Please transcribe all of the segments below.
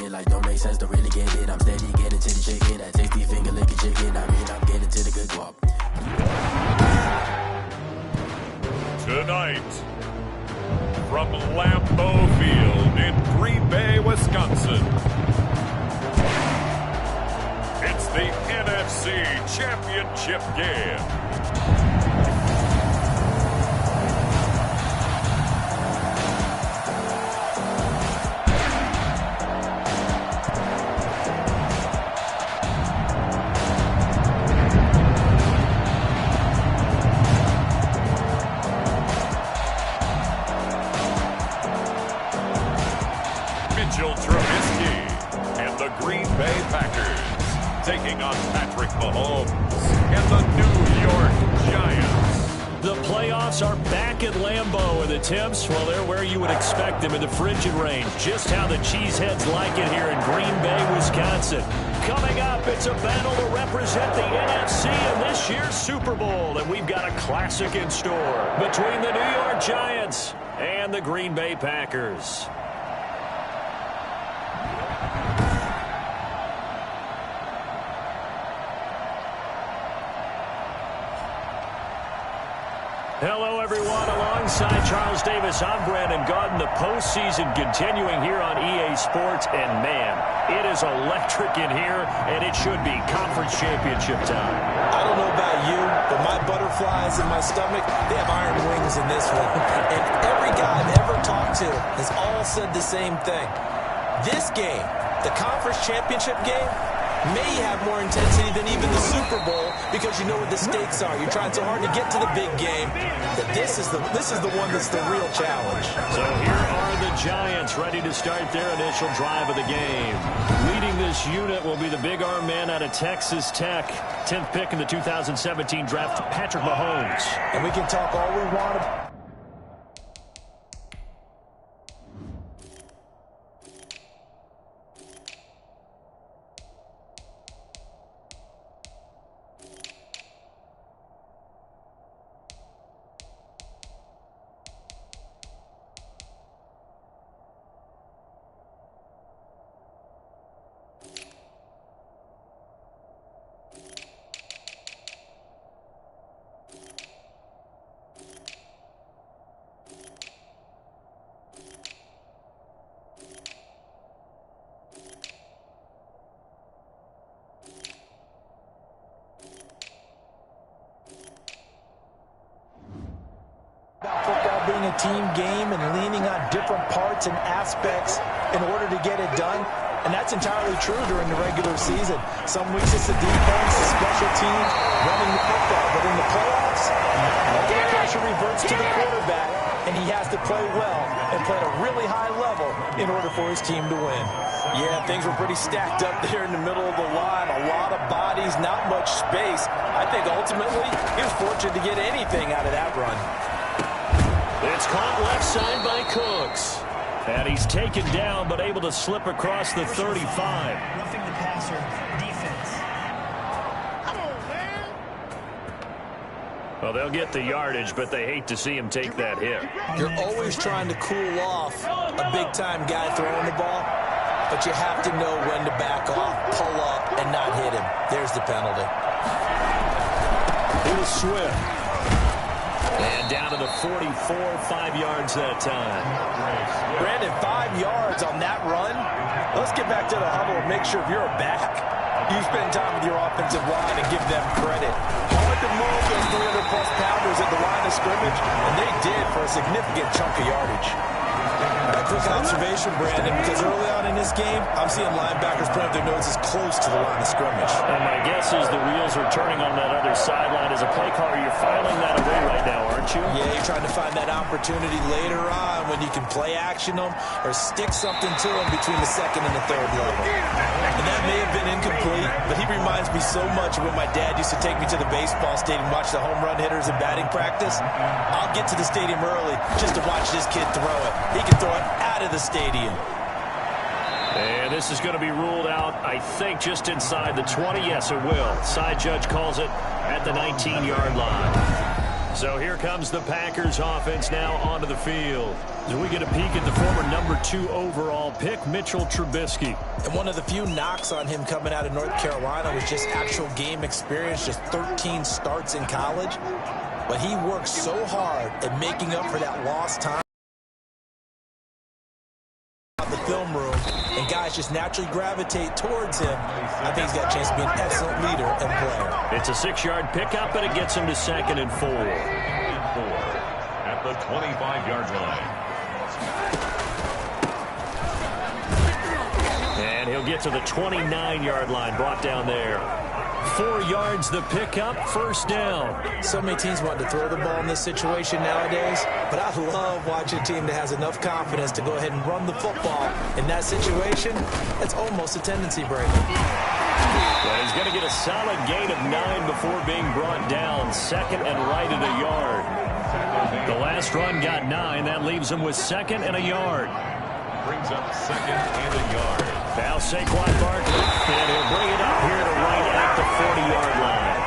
shit like don't make sense to really get it. I'm steady getting to the chicken, that tasty finger licking chicken. I mean, I'm getting to the good guap. Tonight, from Lambeau Field in Green Bay, Wisconsin, it's the NFC Championship game. Taking on Patrick Mahomes and the New York Giants. The playoffs are back at Lambeau, and the temps, well, they're where you would expect them in the frigid rain. Just how the Cheeseheads like it here in Green Bay, Wisconsin. Coming up, it's a battle to represent the NFC in this year's Super Bowl, and we've got a classic in store between the New York Giants and the Green Bay Packers. Hello, everyone. Alongside Charles Davis, I'm Brandon Gaudin. The postseason continuing here on EA Sports. And, man, it is electric in here, and it should be conference championship time. I don't know about you, but my butterflies in my stomach, they have iron wings in this one. And every guy I've ever talked to has all said the same thing. This game, the conference championship game, may have more intensity than even the Super Bowl because you know what the stakes are. You're trying so hard to get to the big game that this is the one that's the real challenge. So here are the Giants ready to start their initial drive of the game. Leading this unit will be the big arm man out of Texas Tech. 10th pick in the 2017 draft, Patrick Mahomes. And we can talk all we want about. Football being a team game and leaning on different parts and aspects in order to get it done. And that's entirely true during the regular season. Some weeks it's the defense, the special teams, running the football. But in the playoffs, all the pressure reverts to the quarterback, and he has to play well and play at a really high level in order for his team to win. Yeah, things were pretty stacked up there in the middle of the line. A lot of bodies, not much space. I think ultimately he was fortunate to get anything out of that run. It's caught left side by Cooks. And he's taken down, but able to slip across the 35. Roughing the passer, defense. Come on, man. Well, they'll get the yardage, but they hate to see him take that hit. You're always trying to cool off a big-time guy throwing the ball, but you have to know when to back off, pull up, and not hit him. There's the penalty. It was Swift. And down to the 44, 5 yards that time. Brandon, 5 yards on that run. Let's get back to the huddle and make sure if you're a back, you spend time with your offensive line and give them credit. Hard to move those 300-plus pounders at the line of scrimmage, and they did for a significant chunk of yardage. A quick observation, Brandon, because early on in this game, I'm seeing linebackers putting their noses close to the line of scrimmage. And my guess is the wheels are turning on that other sideline. As a play caller, you're filing that away right now, aren't you? Yeah, you're trying to find that opportunity later on when you can play action them or stick something to them between the second and the third level. And that may have been incomplete, but he reminds me so much of when my dad used to take me to the baseball stadium, watch the home run hitters in batting practice. I'll get to the stadium early just to watch this kid throw it. He can throw it out of the stadium. And this is going to be ruled out, I think, just inside the 20. Yes, it will. Side judge calls it at the 19-yard line. So here comes the Packers offense now onto the field. So we get a peek at the former #2 overall pick, Mitchell Trubisky. And one of the few knocks on him coming out of North Carolina was just actual game experience, just 13 starts in college. But he worked so hard at making up for that lost time in the film room, and guys just naturally gravitate towards him. I think he's got a chance to be an excellent leader and player. It's a 6-yard pickup, and it gets him to 2nd and 4. At the 25-yard line. And he'll get to the 29-yard line, brought down there. 4 yards the pickup, 1st down. So many teams want to throw the ball in this situation nowadays, but I love watching a team that has enough confidence to go ahead and run the football. In that situation, that's almost a tendency breaker. Well, he's going to get a solid gain of 9 before being brought down, 2nd and right at a yard. The last run got 9. That leaves him with 2nd and a yard. Brings up 2nd and a yard. Now Saquon Barkley, and he'll bring it up here to right at the 40-yard line.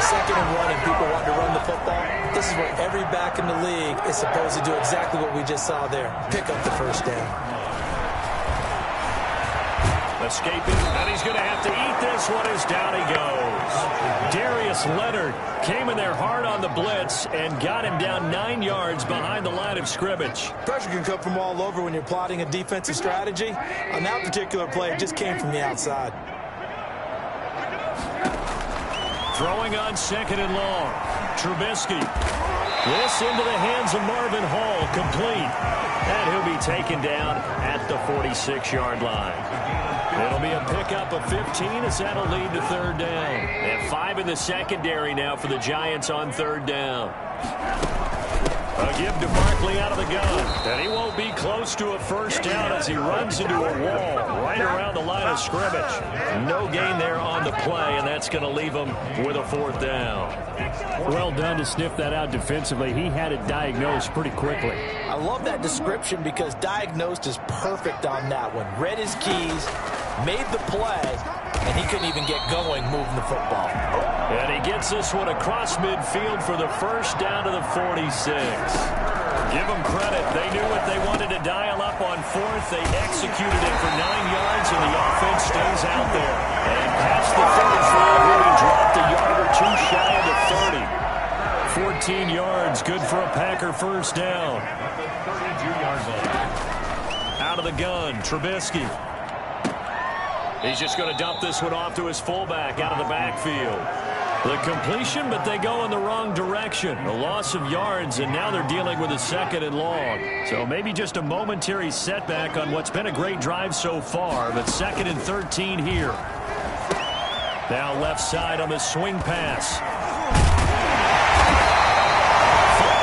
2nd and 1, and people want to run the football. This is where every back in the league is supposed to do exactly what we just saw there. Pick up the 1st down. Escaping, and he's going to have to eat this one as down he goes. Darius Leonard came in there hard on the blitz and got him down 9 yards behind the line of scrimmage. Pressure can come from all over when you're plotting a defensive strategy. On that particular play, it just came from the outside. Throwing on 2nd and long. Trubisky. This into the hands of Marvin Hall, complete. And he'll be taken down at the 46-yard line. It'll be a pickup of 15 as that'll lead to 3rd down. And 5 in the secondary now for the Giants on 3rd down. A give to Barkley out of the gun. And he won't be close to a 1st down as he runs into a wall right around the line of scrimmage. No gain there on the play, and that's going to leave him with a 4th down. Well done to sniff that out defensively. He had it diagnosed pretty quickly. I love that description because diagnosed is perfect on that one. Read his keys, made the play, and he couldn't even get going moving the football. And he gets this one across midfield for the 1st down to the 46. Give them credit. They knew what they wanted to dial up on 4th. They executed it for 9 yards, and the offense stays out there. And past the 35, where he dropped a yard or 2 shy of the 30. 14 yards, good for a Packer 1st down. 32-yard line. Out of the gun, Trubisky. He's just going to dump this one off to his fullback out of the backfield. The completion, but they go in the wrong direction. A loss of yards, and now they're dealing with a 2nd and long. So maybe just a momentary setback on what's been a great drive so far, but 2nd and 13 here. Now left side on the swing pass.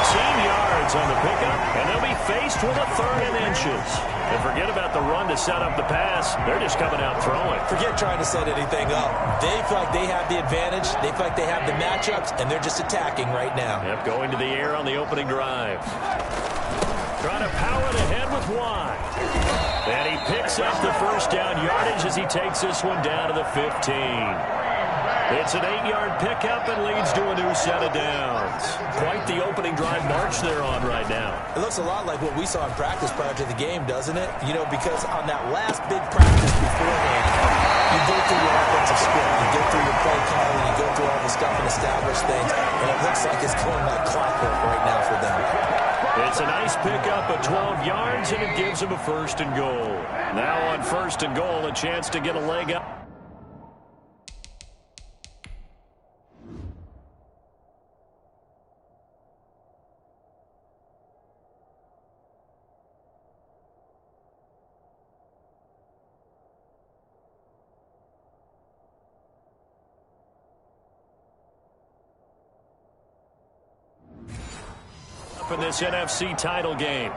14 yards on the pickup, and they'll be faced with a 3rd and inches. And forget about the run to set up the pass. They're just coming out throwing. Forget trying to set anything up. They feel like they have the advantage. They feel like they have the matchups, and they're just attacking right now. Yep, going to the air on the opening drive. Trying to power it ahead with Watt. And he picks up the 1st down yardage as he takes this one down to the 15. It's an 8-yard pickup and leads to a new set of downs. Quite the opening drive march they're on right now. It looks a lot like what we saw in practice prior to the game, doesn't it? You know, because on that last big practice beforehand, you go through your offensive script, you go through your play calling, you go through all the stuff and establish things, and it looks like it's going like clockwork right now for them. It's a nice pickup of 12 yards, and it gives them a 1st and goal. Now on 1st and goal, a chance to get a leg up. In this NFC title game.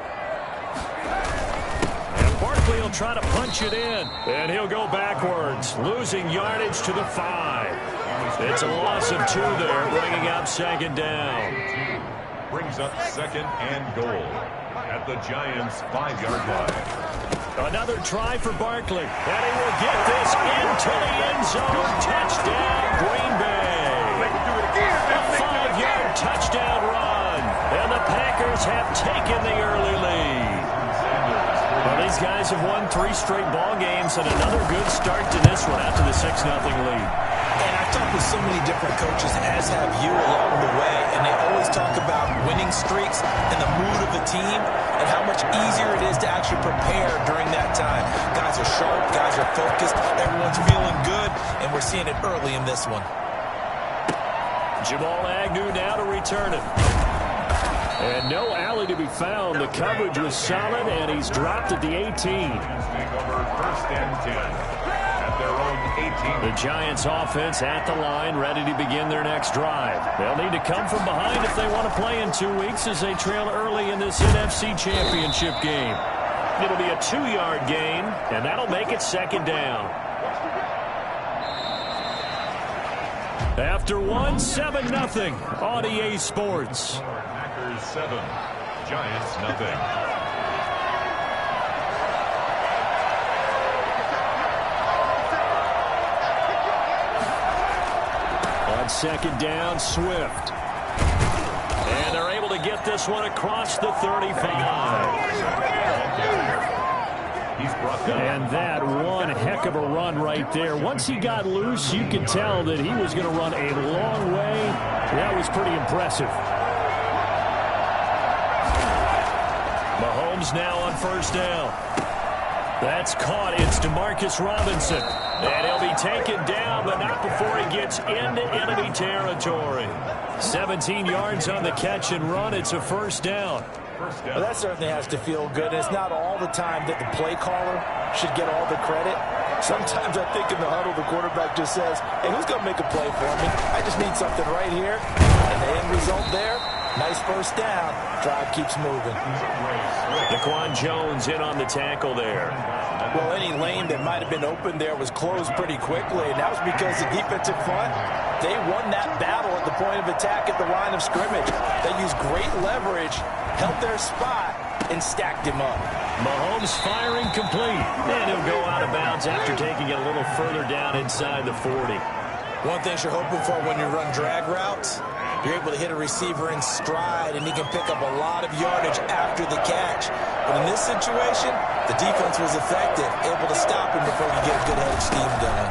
And Barkley will try to punch it in. And he'll go backwards, losing yardage to the 5. It's a loss of 2 there, bringing up 2nd down. Brings up 2nd and goal at the Giants' 5-yard line. Another try for Barkley. And he will get this into the end zone. Touchdown, Green Bay. A 5-yard touchdown run. And the Packers have taken the early lead. Well, these guys have won 3 straight ball games and another good start to this one after the 6-0 lead. And I've talked with so many different coaches, as have you, along the way, and they always talk about winning streaks and the mood of the team and how much easier it is to actually prepare during that time. Guys are sharp, guys are focused, everyone's feeling good, and we're seeing it early in this one. Jamal Agnew now to return it. And no alley to be found. The coverage was solid, and he's dropped at the 18. First and 10 at their own 18. The Giants offense at the line, ready to begin their next drive. They'll need to come from behind if they want to play in 2 weeks as they trail early in this NFC Championship game. It'll be a 2-yard gain, and that'll make it 2nd down. After 1, 7-0 on EA Sports. Packers 7, Giants nothing. On 2nd down, Swift. And they're able to get this one across the 35. And that one heck of a run right there. Once he got loose, you could tell that he was going to run a long way. That was pretty impressive. Mahomes now on 1st down. That's caught. It's DeMarcus Robinson. And he'll be taken down, but not before he gets into enemy territory. 17 yards on the catch and run. It's a 1st down. Well, that certainly has to feel good. It's not all the time that the play caller should get all the credit. Sometimes I think in the huddle, the quarterback just says, hey, who's going to make a play for me? I just need something right here. And the end result there, nice 1st down. Drive keeps moving. Daquan Jones in on the tackle there. Well, any lane that might have been open there was closed pretty quickly, and that was because the defensive front, they won that battle at the point of attack at the line of scrimmage. They used great leverage, held their spot, and stacked him up. Mahomes firing complete, and he'll go out of bounds after taking it a little further down inside the 40. One thing you're hoping for when you run drag routes, you're able to hit a receiver in stride, and he can pick up a lot of yardage after the catch. But in this situation, the defense was effective, able to stop him before he get a good head of steam going.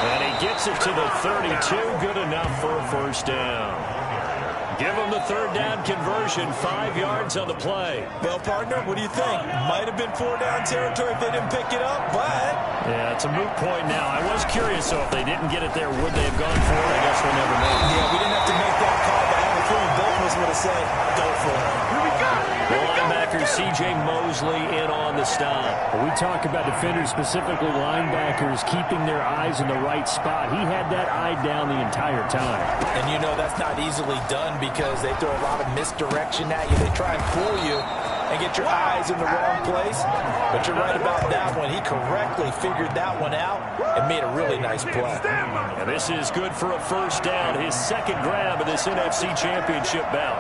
And he gets it to the 32, good enough for a 1st down. Give him the 3rd down conversion, 5 yards on the play. Well, partner, what do you think? Might have been 4-down territory if they didn't pick it up, but... Yeah, it's a moot point now. I was curious, so if they didn't get it there, would they have gone for it? I guess we'll never know. Yeah, we didn't have to make that call, but I have a feeling both of us would have said, go for it. Here we go. The linebacker C.J. Mosley in on the stop. We talk about defenders, specifically linebackers, keeping their eyes in the right spot. He had that eye down the entire time. And you know that's not easily done because they throw a lot of misdirection at you. They try and fool you and get your eyes in the wrong place. But you're right about that one. He correctly figured that one out and made a really nice play. And this is good for a 1st down, his 2nd grab of this NFC Championship bout.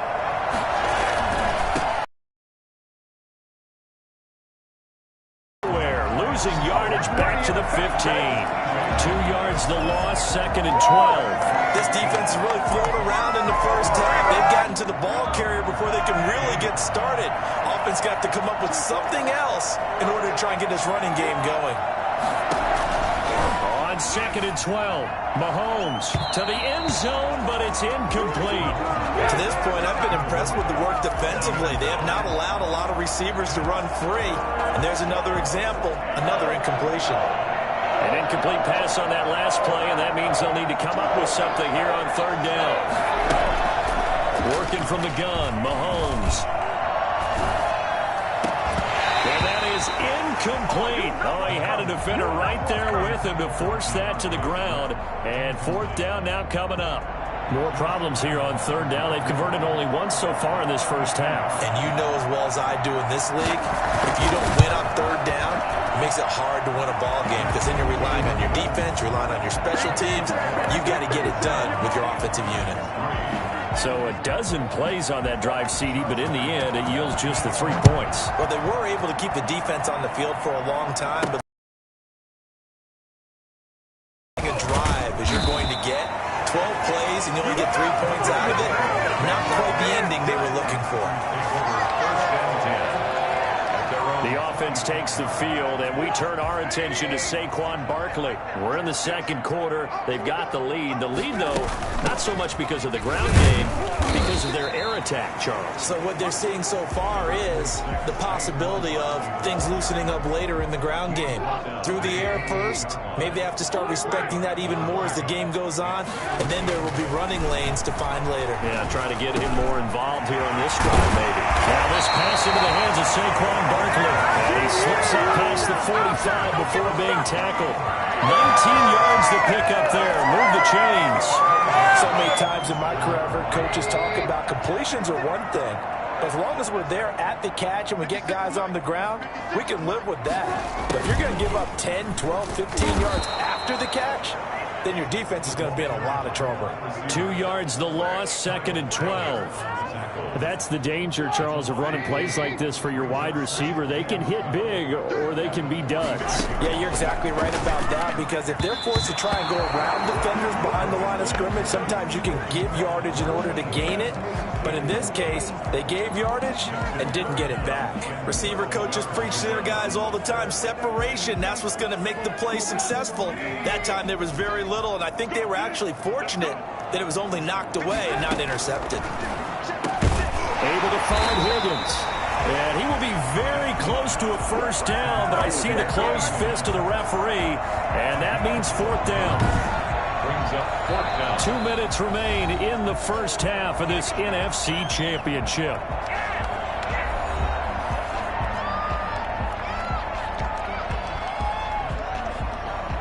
Losing yardage back to the 15. 2 yards the loss, 2nd and 12. This defense is really thrown around in the 1st half. They've gotten to the ball carrier before they can really get started. Offense got to come up with something else in order to try and get this running game going. On 2nd and 12, Mahomes to the end zone, but it's incomplete. To this point, I've been impressed with the work defensively. They have not allowed a lot of receivers to run free. And there's another example, another incompletion. An incomplete pass on that last play, and that means they'll need to come up with something here on 3rd down. Working from the gun, Mahomes. And that is incomplete. Oh, he had a defender right there with him to force that to the ground. And 4th down now coming up. More problems here on 3rd down. They've converted only once so far in this 1st half. And you know as well as I do in this league, if you don't win on 3rd down, it makes it hard to win a ball game because then you're relying on your defense, you're relying on your special teams. You've got to get it done with your offensive unit. So a dozen plays on that drive, CD, but in the end, it yields just the 3 points. Well, they were able to keep the defense on the field for a long time, but a drive as you're going to get 12 plays and you only get 3 points out of it. The offense takes the field, and we turn our attention to Saquon Barkley. We're in the second quarter. They've got the lead. The lead, though, not so much because of the ground game, because of their air attack, Charles. So what they're seeing so far is the possibility of things loosening up later in the ground game. Through the air first, maybe they have to start respecting that even more as the game goes on, and then there will be running lanes to find later. Yeah, try to get him more involved here on this drive, maybe. Now this pass into the hands of Saquon Barkley. And he slips up past the 45 before being tackled. 19 yards to pick up there. Move the chains. So many times in my career, I've heard coaches talk about completions are one thing. As long as we're there at the catch and we get guys on the ground, we can live with that. But if you're going to give up 10, 12, 15 yards after the catch, then your defense is going to be in a lot of trouble. 2 yards the loss, 2nd and 12. That's the danger, Charles, of running plays like this for your wide receiver. They can hit big or they can be duds. Yeah, you're exactly right about that, because if they're forced to try and go around defenders behind the line of scrimmage, sometimes you can give yardage in order to gain it. But in this case, they gave yardage and didn't get it back. Receiver coaches preach to their guys all the time. Separation, that's what's going to make the play successful. That time there was very little, and I think they were actually fortunate that it was only knocked away and not intercepted. Able to find Higgins. And he will be very close to a first down, but I see the closed fist of the referee, and that means 4th down. Brings up 4th down. 2 minutes remain in the first half of this NFC Championship.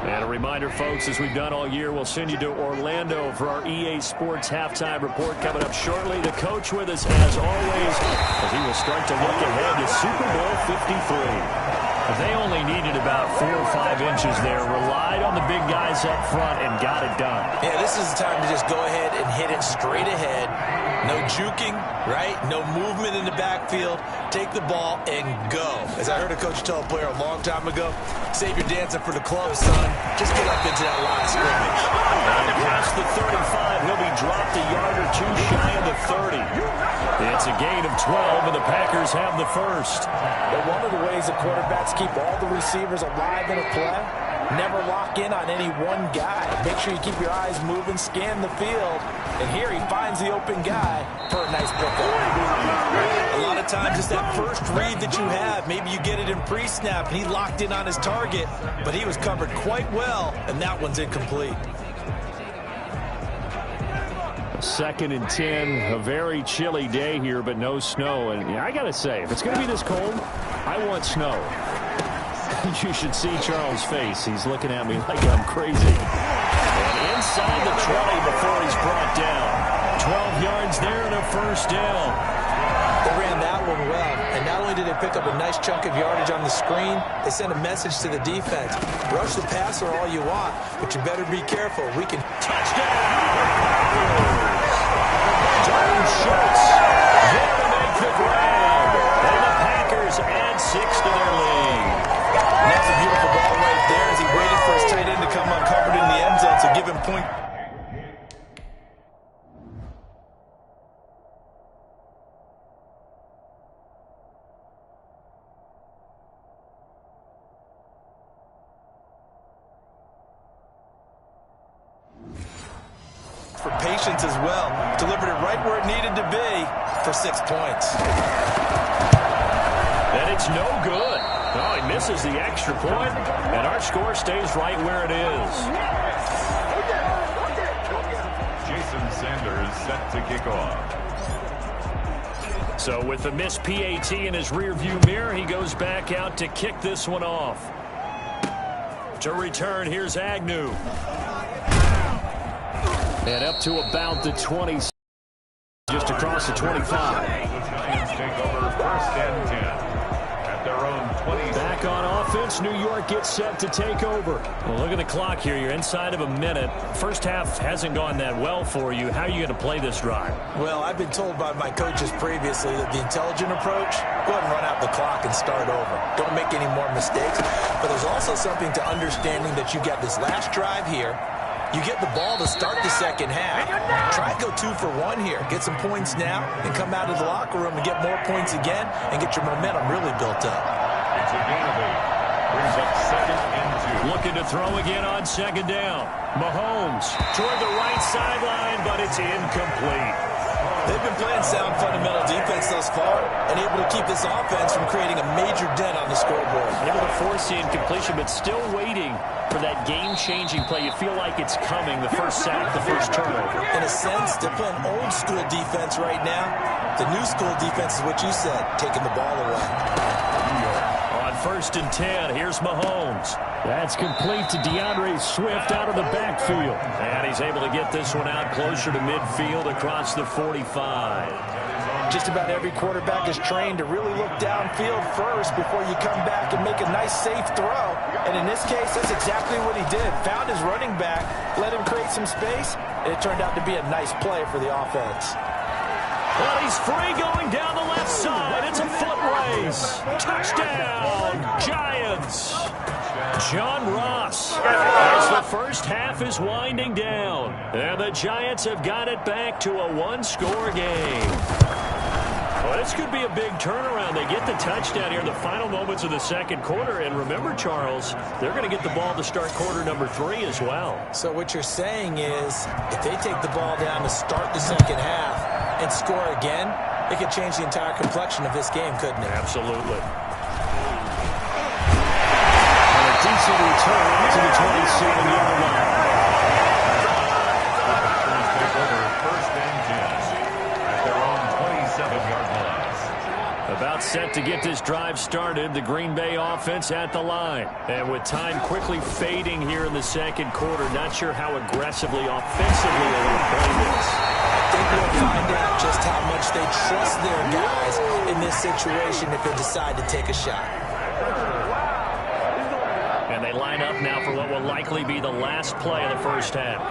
And a reminder, folks, as we've done all year, we'll send you to Orlando for our EA Sports halftime report coming up shortly. The coach with us, as always, as he will start to look ahead to Super Bowl 53. They only needed about 4 or 5 inches there, relied on the big guys up front, and got it done. Yeah, this is the time to just go ahead and hit it straight ahead. No juking, right? No movement in the backfield. Take the ball and go. As I heard a coach tell a player a long time ago, save your dancing for the club, son. Just get up into that line of scrimmage. And past the 35, he'll be dropped a yard or two shy of the 30. It's a gain of 12, and the Packers have the first. But one of the ways the quarterbacks keep all the receivers alive in a play, never lock in on any one guy. Make sure you keep your eyes moving, scan the field, and here he finds the open guy for a nice pickup. A lot of times it's that first read that you have. Maybe you get it in pre-snap, and he locked in on his target, but he was covered quite well, and that one's incomplete. 2nd and 10, a very chilly day here, but no snow. And I got to say, if it's going to be this cold, I want snow. You should see Charles' face. He's looking at me like I'm crazy. And inside the 20 before he's brought down. 12 yards there and a first down. They ran that one well, and not only did they pick up a nice chunk of yardage on the screen, they sent a message to the defense. Rush the passer all you want, but you better be careful. We can touchdown. Jordan Schultz there to make the grab. And the Packers add 6 to their lead. That's a beautiful ball right there as he waited for his tight end to come uncovered in the end zone, so give him point. For patience as well. Delivered it right where it needed to be for 6 points. And it's no good. Oh, he misses the extra point, and our score stays right where it is. Jason Sanders set to kick off. So with the missed PAT in his rearview mirror, he goes back out to kick this one off. To return, here's Agnew. And up to about the 20, just across the 25. The Giants take over 1st and 10 at their own 20. Back on offense, New York gets set to take over. Well, look at the clock here. You're inside of a minute. First half hasn't gone that well for you. How are you going to play this drive? Well, I've been told by my coaches previously that the intelligent approach, go ahead and run out the clock and start over. Don't make any more mistakes. But there's also something to understanding that you got this last drive here. You get the ball to start the second half. Try and go 2 for 1 here. Get some points now and come out of the locker room and get more points again and get your momentum really built up. It's a gain of 8. Brings up 2nd and 2. Looking to throw again on 2nd down. Mahomes toward the right sideline, but it's incomplete. They've been playing sound fundamental defense thus far and able to keep this offense from creating a major dent on the scoreboard. Able to force the incompletion, but still waiting for that game-changing play. You feel like it's coming, the first sack, the first turnover. In a sense, they're playing old-school defense right now. The new-school defense is what you said, taking the ball away. On 1st and 10, here's Mahomes. That's complete to DeAndre Swift out of the backfield. And he's able to get this one out closer to midfield across the 45. Just about every quarterback is trained to really look downfield first before you come back and make a nice, safe throw. And in this case, that's exactly what he did. Found his running back, let him create some space, and it turned out to be a nice play for the offense. Well, he's free going down the left side. It's a foot race. Touchdown, Giants. John Ross, as the first half is winding down. And the Giants have got it back to a one-score game. Well, this could be a big turnaround. They get the touchdown here in the final moments of the second quarter. And remember, Charles, they're going to get the ball to start quarter number 3 as well. So what you're saying is if they take the ball down to start the second half and score again, it could change the entire complexion of this game, couldn't it? Absolutely. Decent return to the 27-yard line. First and 10 at their own 27-yard line. About set to get this drive started, the Green Bay offense at the line. And with time quickly fading here in the second quarter, not sure how aggressively, offensively they will play this. I think we'll find out just how much they trust their guys in this situation if they decide to take a shot. And they line up now for what will likely be the last play of the first half.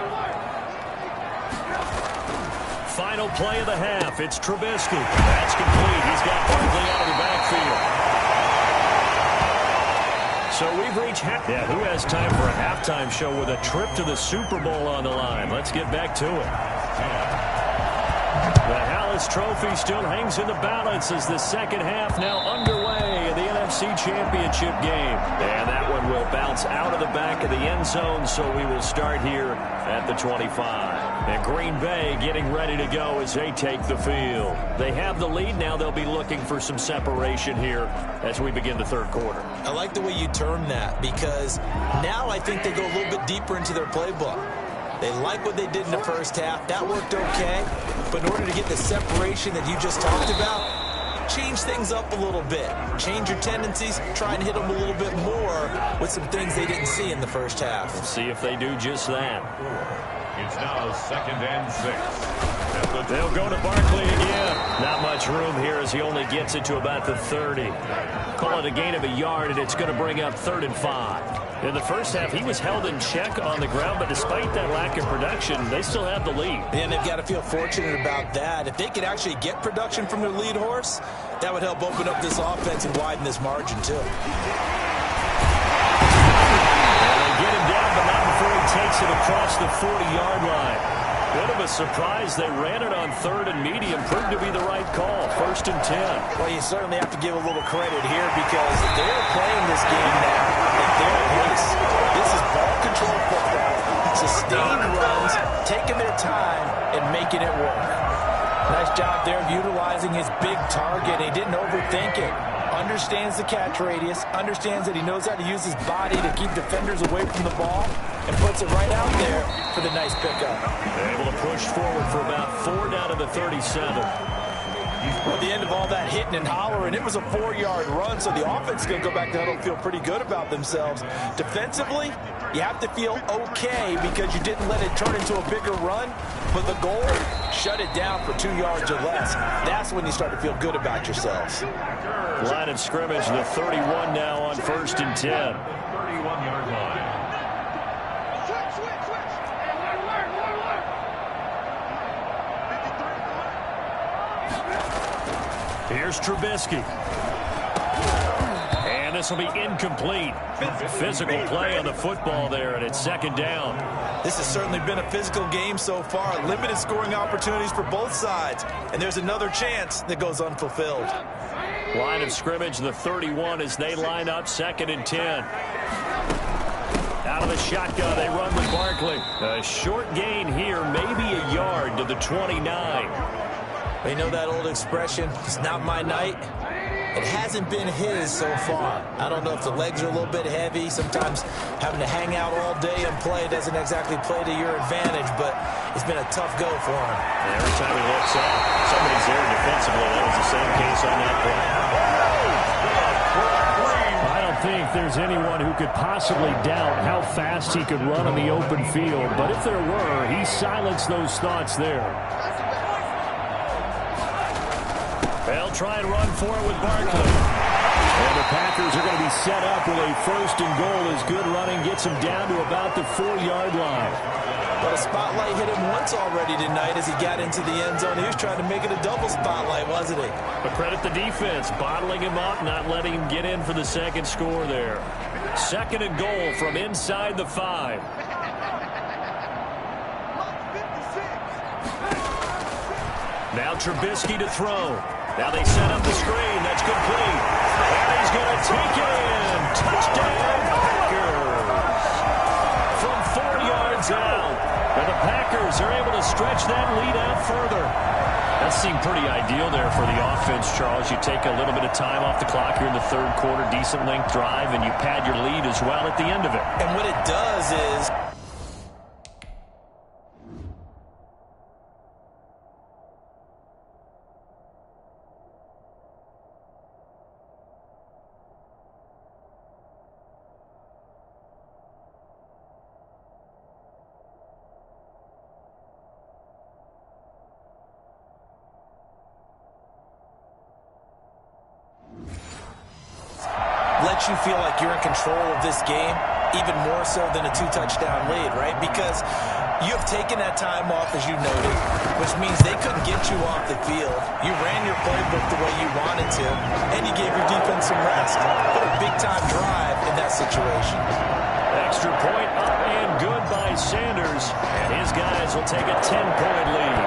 Final play of the half. It's Trubisky. That's complete. He's got Barkley out of the backfield. So we've reached half. Yeah, who has time for a halftime show with a trip to the Super Bowl on the line? Let's get back to it. The Hallis Trophy still hangs in the balance as the second half now underway in the NFC Championship game. And that one will bounce out of the back of the end zone, so we will start here at the 25. And Green Bay getting ready to go as they take the field. They have the lead now. They'll be looking for some separation here as we begin the third quarter. I like the way you term that because now I think they go a little bit deeper into their playbook. They like what they did in the first half. That worked okay. But in order to get the separation that you just talked about, change things up a little bit. Change your tendencies. Try and hit them a little bit more with some things they didn't see in the first half. We'll see if they do just that. It's now 2nd and 6. They'll go to Barkley again. Not much room here as he only gets it to about the 30. Call it a gain of a yard, and it's going to bring up 3rd and 5. In the first half, he was held in check on the ground, but despite that lack of production, they still have the lead. And they've got to feel fortunate about that. If they could actually get production from their lead horse, that would help open up this offense and widen this margin, too. And they get him down, but not before he takes it across the 40-yard line. Bit of a surprise. They ran it on 3rd and medium. Proved to be the right call. 1st and 10. Well, you certainly have to give a little credit here because they're playing this game now at their pace. This is ball control football. Sustained runs, taking their time, and making it work. Nice job there of utilizing his big target. He didn't overthink it. Understands the catch radius, understands that he knows how to use his body to keep defenders away from the ball, and puts it right out there for the nice pickup. Able to push forward for about 4 down to the 37. At the end of all that hitting and hollering, it was a 4-yard run, so the offense is going to go back to huddle and feel pretty good about themselves. Defensively, you have to feel okay because you didn't let it turn into a bigger run, but the goal, shut it down for 2 yards or less. That's when you start to feel good about yourselves. Line of scrimmage, the 31 now on 1st and 10. 31-yard line. Here's Trubisky. And the this will be incomplete. Physical play on the football there, and it's second down. This has certainly been a physical game so far. Limited scoring opportunities for both sides. And there's another chance that goes unfulfilled. Line of scrimmage, the 31 as they line up, 2nd and 10. Out of the shotgun, they run with Barkley. A short gain here, maybe a yard to the 29. You know that old expression, it's not my night. It hasn't been his so far. I don't know if the legs are a little bit heavy. Sometimes having to hang out all day and play doesn't exactly play to your advantage, but it's been a tough go for him. And every time he looks up, somebody's there defensively. That was the same case on that play. I don't think there's anyone who could possibly doubt how fast he could run on the open field, but if there were, he silenced those thoughts there. They'll try and run for it with Barkley. And the Packers are going to be set up with a 1st and goal as good running gets him down to about the 4-yard line. But a spotlight hit him once already tonight as he got into the end zone. He was trying to make it a double spotlight, wasn't he? But credit the defense, bottling him up, not letting him get in for the second score there. 2nd and goal from inside the 5. Now Trubisky to throw. Now they set up the screen. That's complete. And he's going to take it in. Touchdown, Packers. From 4 yards out. And the Packers are able to stretch that lead out further. That seemed pretty ideal there for the offense, Charles. You take a little bit of time off the clock here in the 3rd quarter, decent length drive, and you pad your lead as well at the end of it. And what it does is... lets you feel like you're in control of this game, even more so than a 2-touchdown lead, right? Because you have taken that time off, as you noted, which means they couldn't get you off the field. You ran your playbook the way you wanted to, and you gave your defense some rest. What a big-time drive in that situation. Extra point up and good by Sanders, and his guys will take a 10-point lead.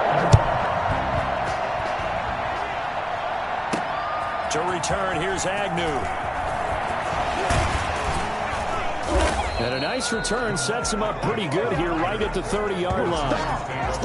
To return, here's Agnew. And a nice return sets him up pretty good here right at the 30-yard line. At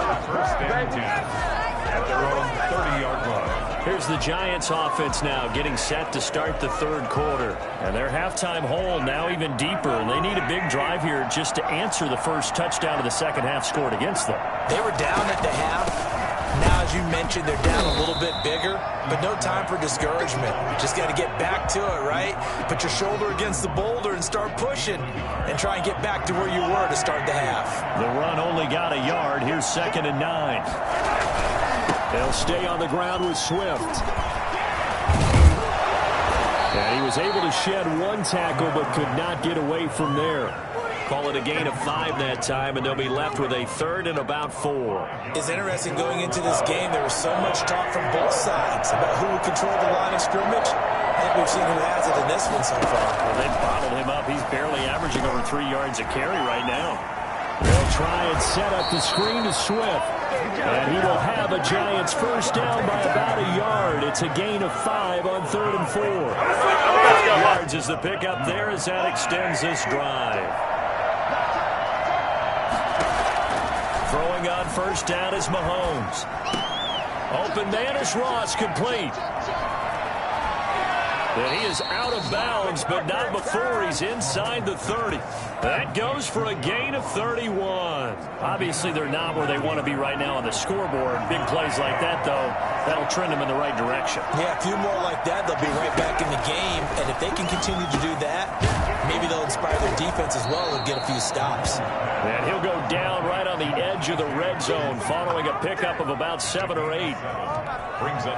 their own 30-yard line. Here's the Giants offense now getting set to start the 3rd quarter. And their halftime hole now even deeper. And they need a big drive here just to answer the first touchdown of the second half scored against them. They were down at the half. Now, as you mentioned, they're down a little bit bigger, but no time for discouragement. Just got to get back to it, right? Put your shoulder against the boulder and start pushing and try and get back to where you were to start the half. The run only got a yard. Here's 2nd and 9. They'll stay on the ground with Swift. And he was able to shed 1 tackle but could not get away from there. Call it a gain of 5 that time, and they'll be left with a 3rd and about 4. It's interesting going into this game. There was so much talk from both sides about who would control the line of scrimmage. I think we've seen who has it in this one so far. Well, they bottled him up. He's barely averaging over 3 yards a carry right now. They'll try and set up the screen to Swift. And he will have a Giants first down by about a yard. It's a gain of 5 on 3rd and 4. Yards is the pickup there as that extends this drive. Throwing on first down is Mahomes. Open man is Ross, complete. And he is out of bounds, but not before he's inside the 30. That goes for a gain of 31. Obviously, they're not where they want to be right now on the scoreboard. Big plays like that, though, that'll trend them in the right direction. Yeah, a few more like that, they'll be right back in the game. And if they can continue to do that, maybe they'll inspire their defense as well and get a few stops. And he'll go down right on the edge of the red zone following a pickup of about 7 or 8.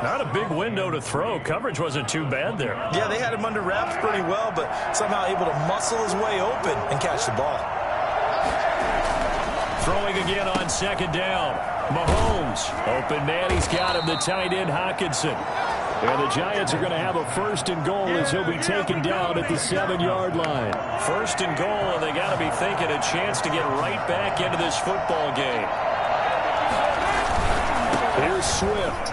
Not a big window to throw. Coverage wasn't too bad there. Yeah, they had him under wraps pretty well, but somehow able to muscle his way open and catch the ball. Throwing again on 2nd down. Mahomes. Open man, he's got him, the tight end, Hockenson. And the Giants are going to have a 1st and goal as he'll be taken down at the 7-yard line. 1st and goal, and they got to be thinking a chance to get right back into this football game. Here's Swift.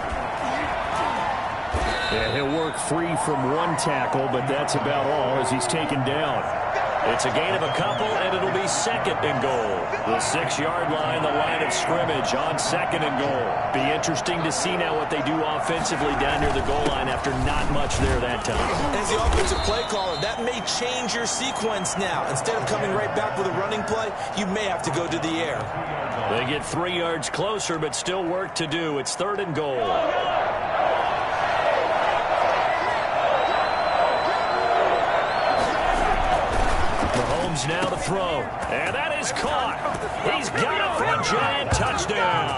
Yeah, he'll work free from one tackle, but that's about all as he's taken down. It's a gain of a couple, and it'll be 2nd and goal. The 6-yard line, the line of scrimmage on 2nd and goal. Be interesting to see now what they do offensively down near the goal line after not much there that time. As the offensive play caller, that may change your sequence now. Instead of coming right back with a running play, you may have to go to the air. They get 3 yards closer, but still work to do. It's 3rd and goal. Now to throw, and that is caught. He's got it for a Giant touchdown.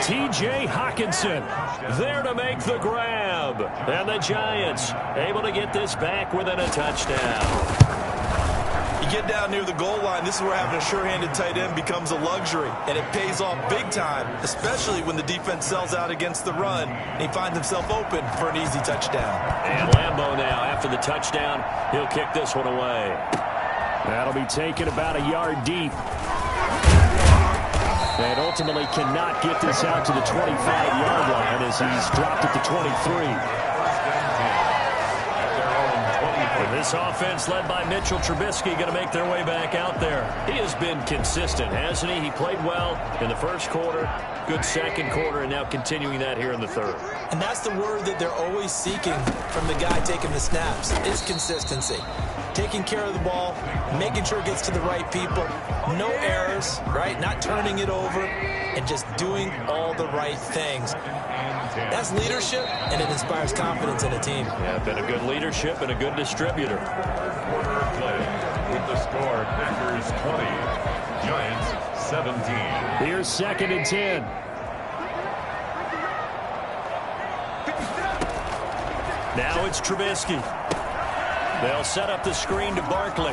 T.J. Hawkinson there to make the grab, and the Giants able to get this back within a touchdown. You get down near the goal line, this is where having a sure-handed tight end becomes a luxury, and it pays off big time, especially when the defense sells out against the run, and he finds himself open for an easy touchdown. And Lambeau now, after the touchdown, he'll kick this one away. That'll be taken about a yard deep. And ultimately cannot get this out to the 25-yard line as he's dropped at the 23. This offense led by Mitchell Trubisky going to make their way back out there. He has been consistent, hasn't he? He played well in the 1st quarter, good 2nd quarter, and now continuing that here in the 3rd. And that's the word that they're always seeking from the guy taking the snaps, is consistency. Taking care of the ball, making sure it gets to the right people, no errors, right? Not turning it over, and just doing all the right things. That's leadership, and it inspires confidence in a team. Yeah, been a good leadership and a good distributor. With the score, Packers 20, Giants 17. Here's 2nd and 10. Now it's Trubisky. They'll set up the screen to Barkley.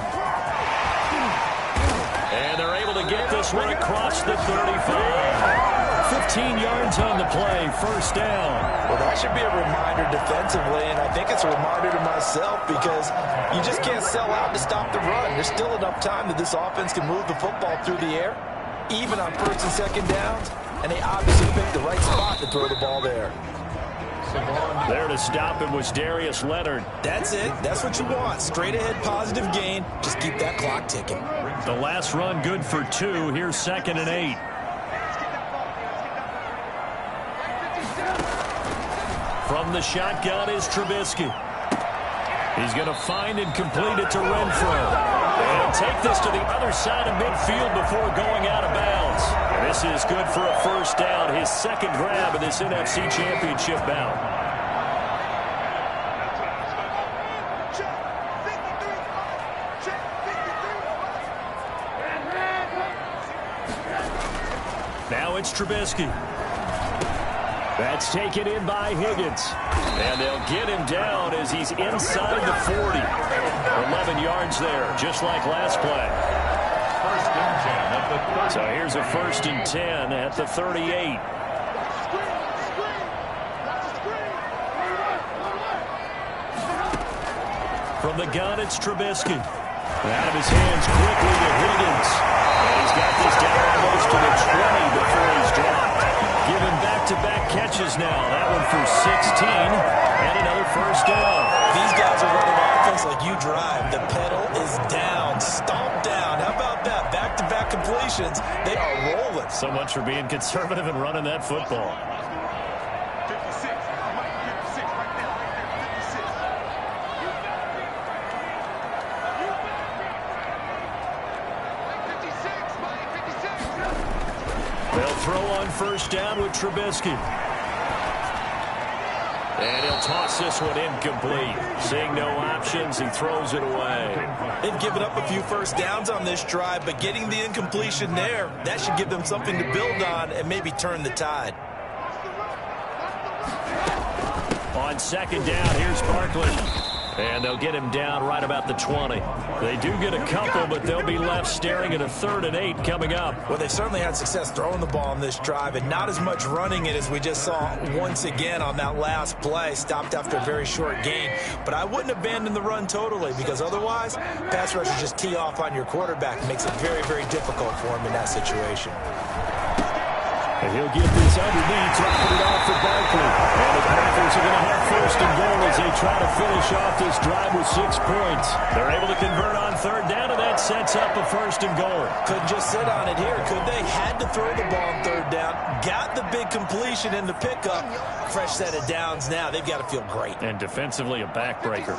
And they're able to get this one across the 35. 15 yards on the play, 1st down. Well, that should be a reminder defensively, and I think it's a reminder to myself because you just can't sell out to stop the run. There's still enough time that this offense can move the football through the air, even on 1st and 2nd downs, and they obviously picked the right spot to throw the ball there. There to stop him was Darius Leonard. That's it. That's what you want. Straight ahead positive gain. Just keep that clock ticking. The last run good for 2. Here's 2nd and 8. From the shotgun is Trubisky. He's going to find and complete it to Renfro. And take this to the other side of midfield before going out of bounds. And this is good for a 1st down, his 2nd grab of this NFC Championship bout. Now it's Trubisky. That's taken in by Higgins. And they'll get him down as he's inside the 40. 11 yards there, just like last play. 1st and 10 at the 30. So here's a 1st and 10 at the 38. From the gun, it's Trubisky. Out of his hands quickly to Higgins. And he's got this down almost to the 20 before he's dropped. Given back-to-back catches now. That one for 16 and another 1st down. These guys are running offense like you drive. The pedal is down, stomped down. How about that? Back-to-back completions. They are rolling. So much for being conservative and running that football. They'll throw on 1st down with Trubisky. And he'll toss this one incomplete. Seeing no options, he throws it away. They've given up a few 1st downs on this drive, but getting the incompletion there, that should give them something to build on and maybe turn the tide. On 2nd down, here's Barkley. And they'll get him down right about the 20. They do get a couple, but they'll be left staring at a 3rd and 8 coming up. Well, they certainly had success throwing the ball on this drive and not as much running it as we just saw once again on that last play. Stopped after a very short gain. But I wouldn't abandon the run totally, because otherwise, pass rushers just tee off on your quarterback. It makes it very, very difficult for him in that situation. And he'll get this underneath, dropping it off for Barkley. And the Packers are going to have 1st and goal as they try to finish off this drive with 6 points. They're able to convert on 3rd down, and that sets up a 1st and goal. Couldn't just sit on it here, could they? Had to throw the ball on 3rd down. Got the big completion in the pickup. Fresh set of downs now. They've got to feel great. And defensively, a backbreaker.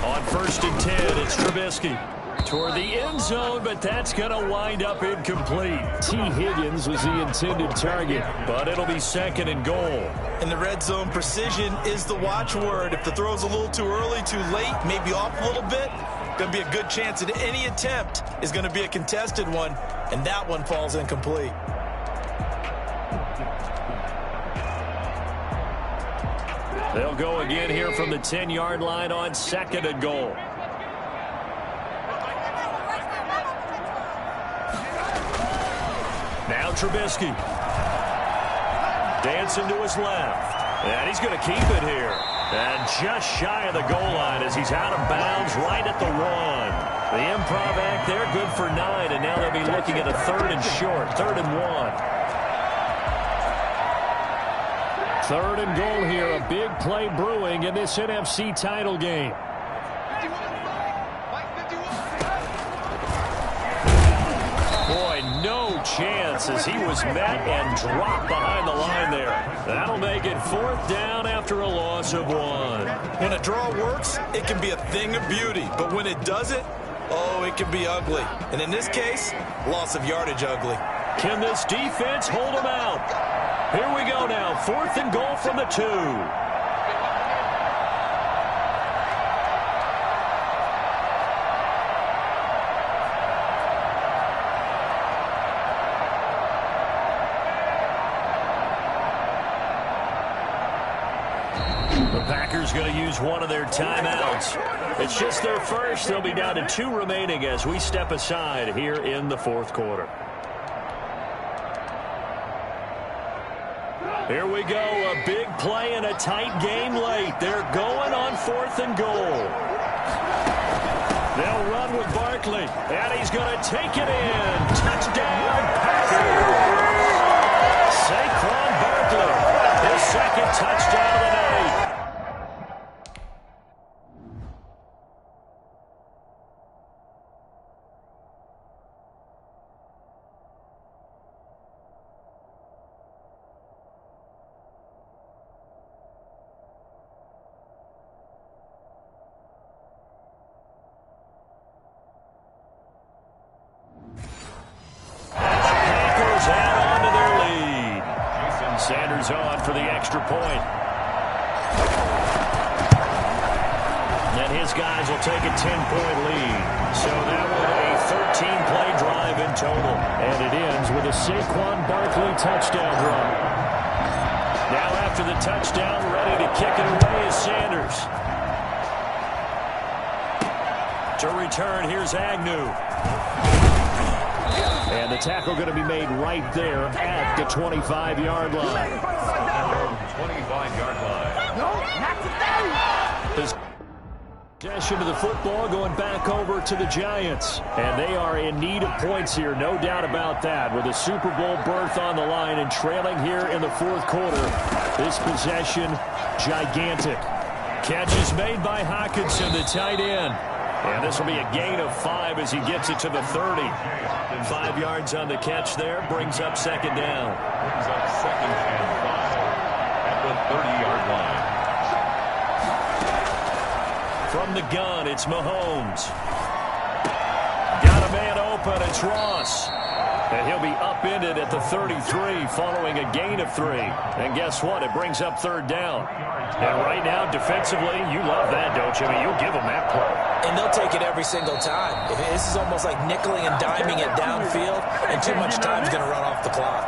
On 1st and 10, it's Trubisky. Toward the end zone, but that's going to wind up incomplete. T. Higgins was the intended target, but it'll be 2nd and goal. In the red zone, precision is the watchword. If the throw's a little too early, too late, maybe off a little bit, going to be a good chance that any attempt is going to be a contested one, and that one falls incomplete. They'll go again here from the 10-yard line on 2nd and goal. Now Trubisky. Dancing to his left. And he's going to keep it here. And just shy of the goal line as he's out of bounds right at the 1. The improv act there, good for 9. And now they'll be looking at a 3rd and short. 3rd and 1. 3rd and goal here. A big play brewing in this NFC title game. Boy, no chance as he was met and dropped behind the line there. That'll make it 4th down after a loss of 1. When a draw works, it can be a thing of beauty. But when it doesn't, oh, it can be ugly. And in this case, loss of yardage ugly. Can this defense hold him out? Here we go now. 4th and goal from the 2. The Packers going to use one of their timeouts. It's just their first. They'll be down to 2 remaining as we step aside here in the 4th quarter. Here we go. A big play and a tight game late. They're going on 4th and goal. They'll run with Barkley, and he's going to take it in. Touchdown, Packers. Saquon Barkley, his 2nd touchdown of the night. Sanders on for the extra point. And his guys will take a 10-point lead. So that was a 13-play drive in total. And it ends with a Saquon Barkley touchdown run. Now after the touchdown, ready to kick it away is Sanders. To return, here's Agnew. And the tackle going to be made right there at the 25-yard line. 25-yard line. Possession of the football going back over to the Giants. And they are in need of points here, no doubt about that. With a Super Bowl berth on the line and trailing here in the 4th quarter. This possession, gigantic. Catch is made by Hockenson, the tight end. And this will be a gain of 5 as he gets it to the 30. 5 yards on the catch there, brings up 2nd down. Brings up 2nd and 5 at the 30-yard line. From the gun, it's Mahomes. Got a man open, it's Ross. And he'll be upended at the 33 following a gain of 3. And guess what? It brings up 3rd down. And right now, defensively, you love that, don't you? I mean, you'll give them that play. And they'll take it every single time. This is almost like nickeling and diming it downfield, and too much time is going to run off the clock.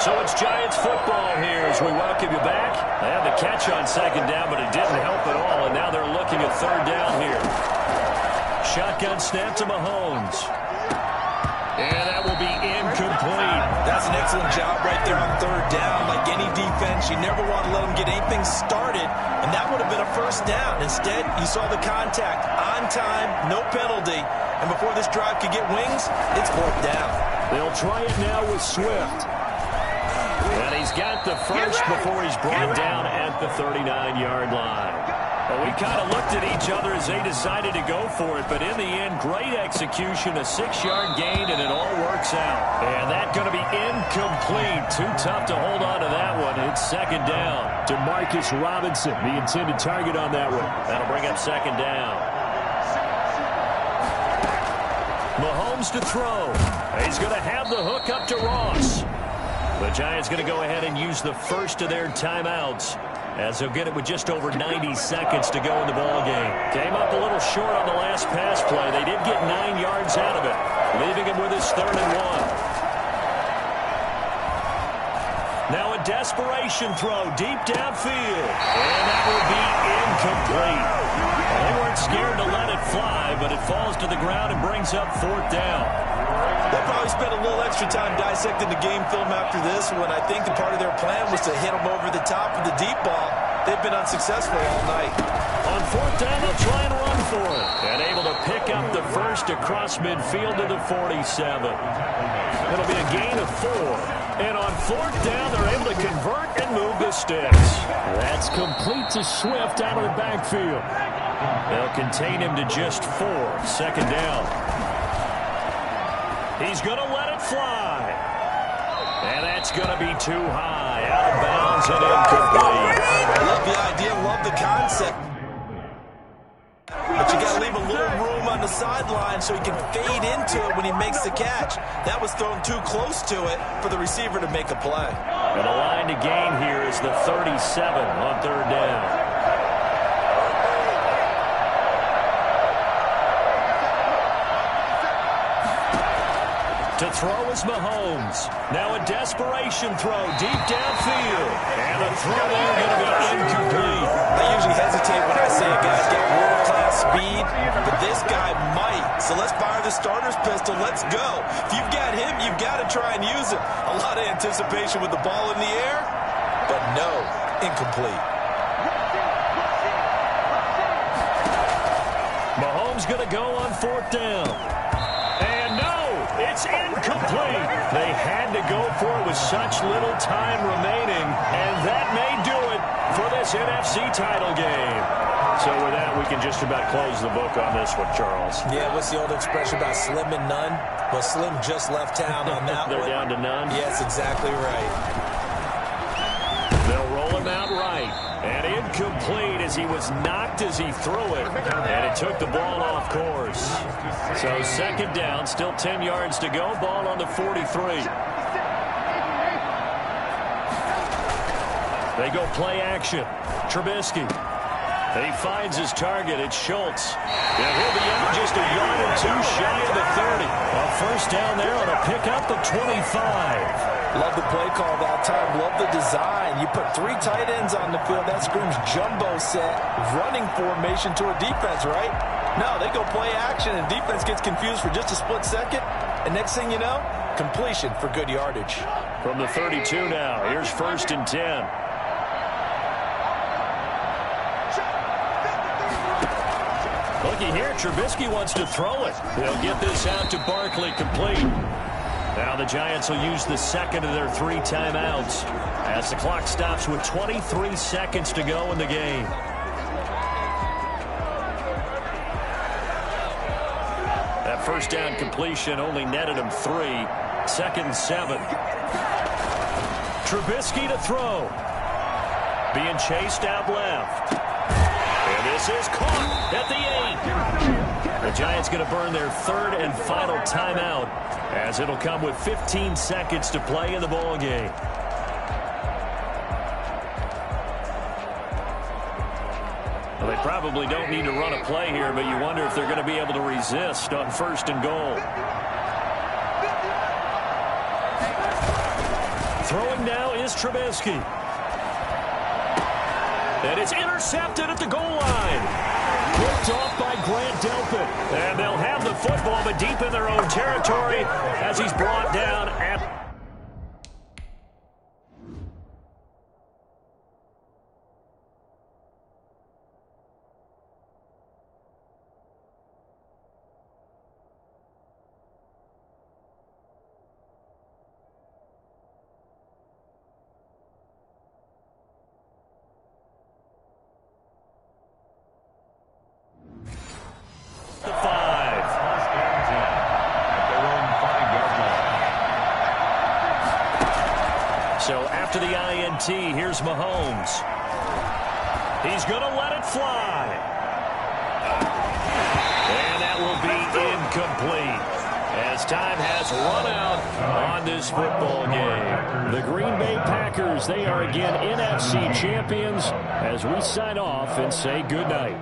So it's Giants football here as we welcome you back. They had the catch on second down, but it didn't help at all, and now they're looking at third down here. Shotgun snap to Mahomes. And that will be incomplete. That's an excellent job right there on third down. Like any defense, you never want to let them get anything started, and that would have been a first down. Instead, you saw the contact on time, no penalty, and before this drive could get wings, it's fourth down. They'll try it now with Swift. And he's got the first before he's brought down at the 39-yard line. Well, we kind of looked at each other as they decided to go for it, but in the end, great execution, a 6-yard gain, and it all works out. And that's going to be incomplete. Too tough to hold on to that one. It's second down. Demarcus Robinson, the intended target on that one. That'll bring up second down. Mahomes to throw. He's going to have the hook up to Ross. The Giants going to go ahead and use the first of their timeouts, as they'll get it with just over 90 seconds to go in the ballgame. Came up a little short on the last pass play. They did get 9 yards out of it, leaving him with his 3rd and 1. Now a desperation throw deep downfield, and that will be incomplete. They weren't scared to let it fly, but it falls to the ground and brings up 4th down. They'll probably spend a little extra time dissecting the game film after this, when I think the part of their plan was to hit them over the top with the deep ball. They've been unsuccessful all night. On 4th down, they'll try and run for it. And able to pick up the first across midfield to the 47. It'll be a gain of 4. And on 4th down, they're able to convert and move the sticks. That's complete to Swift out of the backfield. They'll contain him to just 4. Second down. He's going to let it fly. And that's going to be too high. Out of bounds and incomplete. Love the idea, love the concept. But you got to leave a little room on the sideline so he can fade into it when he makes the catch. That was thrown too close to it for the receiver to make a play. And the line to gain here is the 37 on 3rd down. To throw is Mahomes. Now a desperation throw deep downfield. And the throw there going to be incomplete. I usually hesitate when I say a guy's got world-class speed, but this guy might. So let's fire the starter's pistol. Let's go. If you've got him, you've got to try and use it. A lot of anticipation with the ball in the air, but no, incomplete. Mahomes going to go on 4th down. And no, it's incomplete. They had to go for it with such little time remaining, and that may do it for this NFC title game. So with that, we can just about close the book on this one, Charles. Yeah, what's the old expression about slim and none? Well, Slim just left town on that They're one. down to none? Yes, exactly right. They'll roll him out right. And incomplete as he was knocked as he threw it. And it took the ball off course. So second down, still 10 yards to go. Ball on the 43. They go play action. Trubisky. He finds his target. It's Schultz. And he'll be out just a yard or 2 shy of the 30. A first down there on a pickup at 25. Love the play call that time. Love the design. You put 3 tight ends on the field. That screams jumbo set, running formation to a defense, right? No, they go play action, and defense gets confused for just a split second. And next thing you know, completion for good yardage. From the 32 now, here's 1st and 10. Looky here, Trubisky wants to throw it. They'll get this out to Barkley, complete. Now the Giants will use the second of their 3 timeouts as the clock stops with 23 seconds to go in the game. That first down completion only netted him 3. 2nd and 7. Trubisky to throw. Being chased out left. And this is caught at the 8. The Giants going to burn their 3rd and final timeout, as it'll come with 15 seconds to play in the ball game. Well, they probably don't need to run a play here, but you wonder if they're going to be able to resist on 1st and goal. Throwing now is Trubisky. And it's intercepted at the goal line. Picked off by Grant Delpit. And they'll have the football, but deep in their own territory as he's brought down at... So after the INT, here's Mahomes. He's going to let it fly. And that will be incomplete as time has run out on this football game. The Green Bay Packers, they are again NFC champions as we sign off and say goodnight.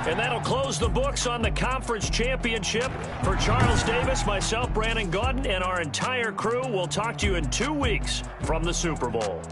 And that'll close the books on the conference championship. For Charles Davis, myself, Brandon Gaudin, and our entire crew, we'll talk to you in 2 weeks from the Super Bowl.